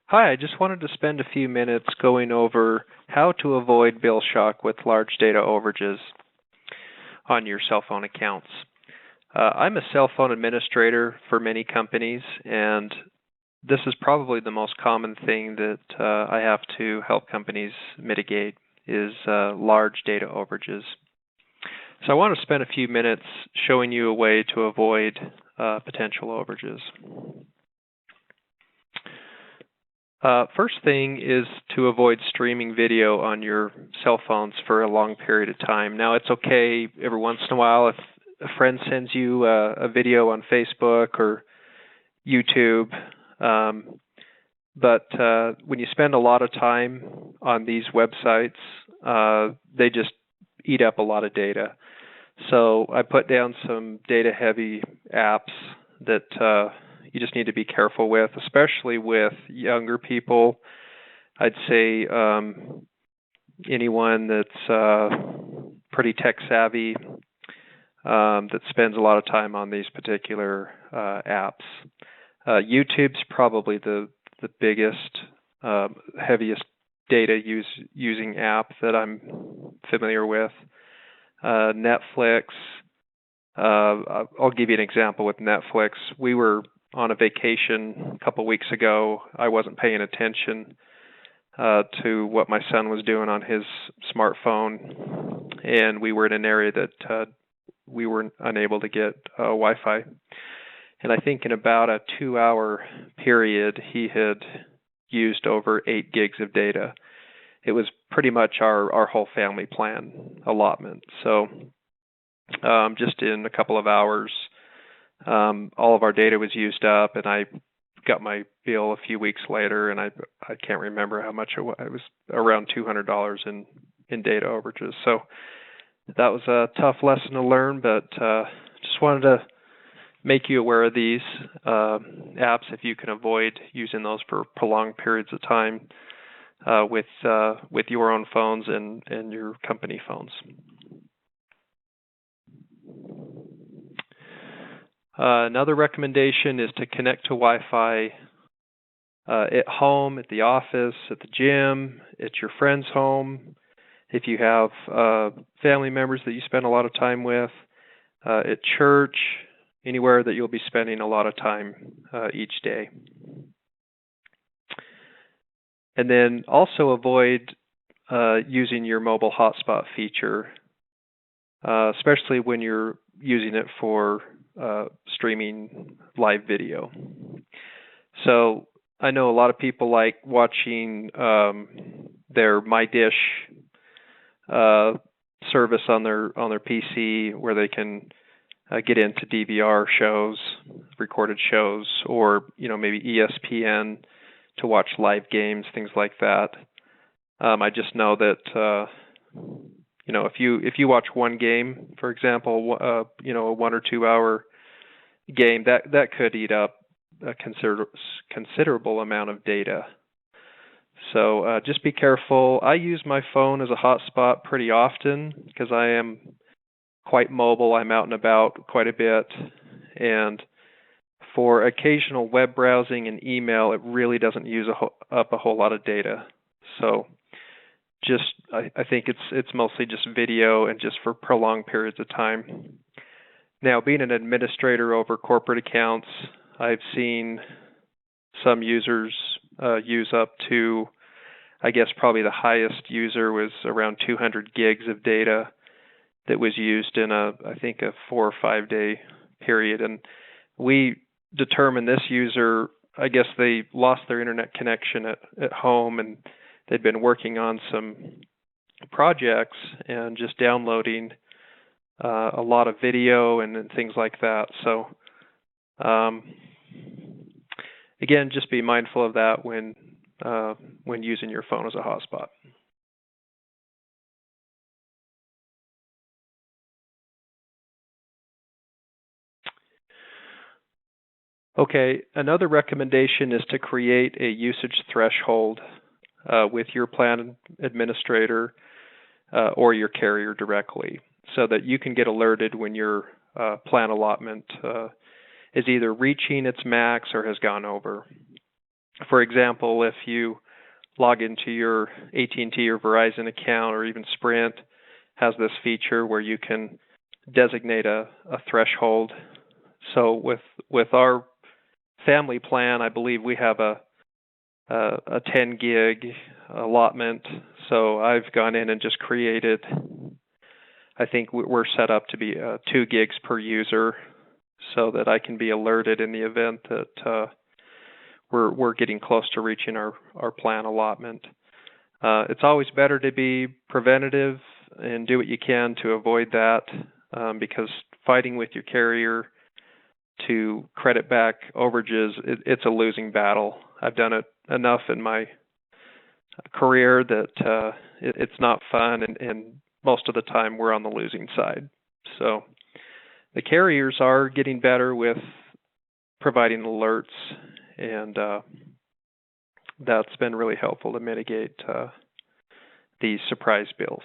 Hi, I just wanted to spend a few minutes going over how to avoid bill shock with large data overages on your cell phone accounts. I'm a cell phone administrator for many companies, and this is probably the most common thing that I have to help companies mitigate is large data overages. So I want to spend a few minutes showing you a way to avoid potential overages. First thing is to avoid streaming video on your cell phones for a long period of time. Now, it's okay every once in a while if a friend sends you a video on Facebook or YouTube, but when you spend a lot of time on these websites, they just eat up a lot of data. So I put down some data-heavy apps that you just need to be careful with, especially with younger people. I'd say anyone that's pretty tech savvy that spends a lot of time on these particular apps. YouTube's probably the biggest, heaviest data using app that I'm familiar with. Netflix. I'll give you an example with Netflix. We were on a vacation a couple weeks ago. I wasn't paying attention to what my son was doing on his smartphone, and we were in an area that we were unable to get Wi-Fi. And I think in about a 2-hour period, he had used over 8 gigs of data. It was pretty much our whole family plan allotment. So just in a couple of hours, all of our data was used up, and I got my bill a few weeks later, and I can't remember how much it was. It was around $200 in data overages. So that was a tough lesson to learn, but just wanted to make you aware of these apps if you can avoid using those for prolonged periods of time with your own phones and your company phones. Another recommendation is to connect to Wi-Fi at home, at the office, at the gym, at your friend's home. If you have family members that you spend a lot of time with, at church, anywhere that you'll be spending a lot of time each day. And then also avoid using your mobile hotspot feature, especially when you're using it for streaming live video. So I know a lot of people like watching their MyDish service on their PC, where they can get into DVR shows, recorded shows, or maybe ESPN to watch live games, things like that. I just know that if you watch one game, for example, a 1 or 2 hour game, that could eat up a considerable amount of data. So just be careful. I use my phone as a hotspot pretty often because I am quite mobile. I'm out and about quite a bit, and for occasional web browsing and email, it really doesn't use up a whole lot of data. So I think it's mostly just video and just for prolonged periods of time. Now, being an administrator over corporate accounts, I've seen some users use up to, I guess probably the highest user was around 200 gigs of data that was used in I think a 4 or 5 day period. And we determined this user, I guess they lost their internet connection at home, and they'd been working on some projects and just downloading a lot of video and things like that. So again, just be mindful of that when using your phone as a hotspot. Okay, another recommendation is to create a usage threshold with your plan administrator or your carrier directly, so that you can get alerted when your plan allotment is either reaching its max or has gone over. For example, if you log into your AT&T or Verizon account, or even Sprint has this feature where you can designate a threshold. So with our family plan, I believe we have a 10 gig allotment. So I've gone in and just created, I think we're set up to be 2 gigs per user, so that I can be alerted in the event that we're getting close to reaching our plan allotment. It's always better to be preventative and do what you can to avoid that, because fighting with your carrier to credit back overages, it's a losing battle. I've done it enough in my career that it's not fun, and most of the time we're on the losing side. So the carriers are getting better with providing alerts, and that's been really helpful to mitigate these surprise bills.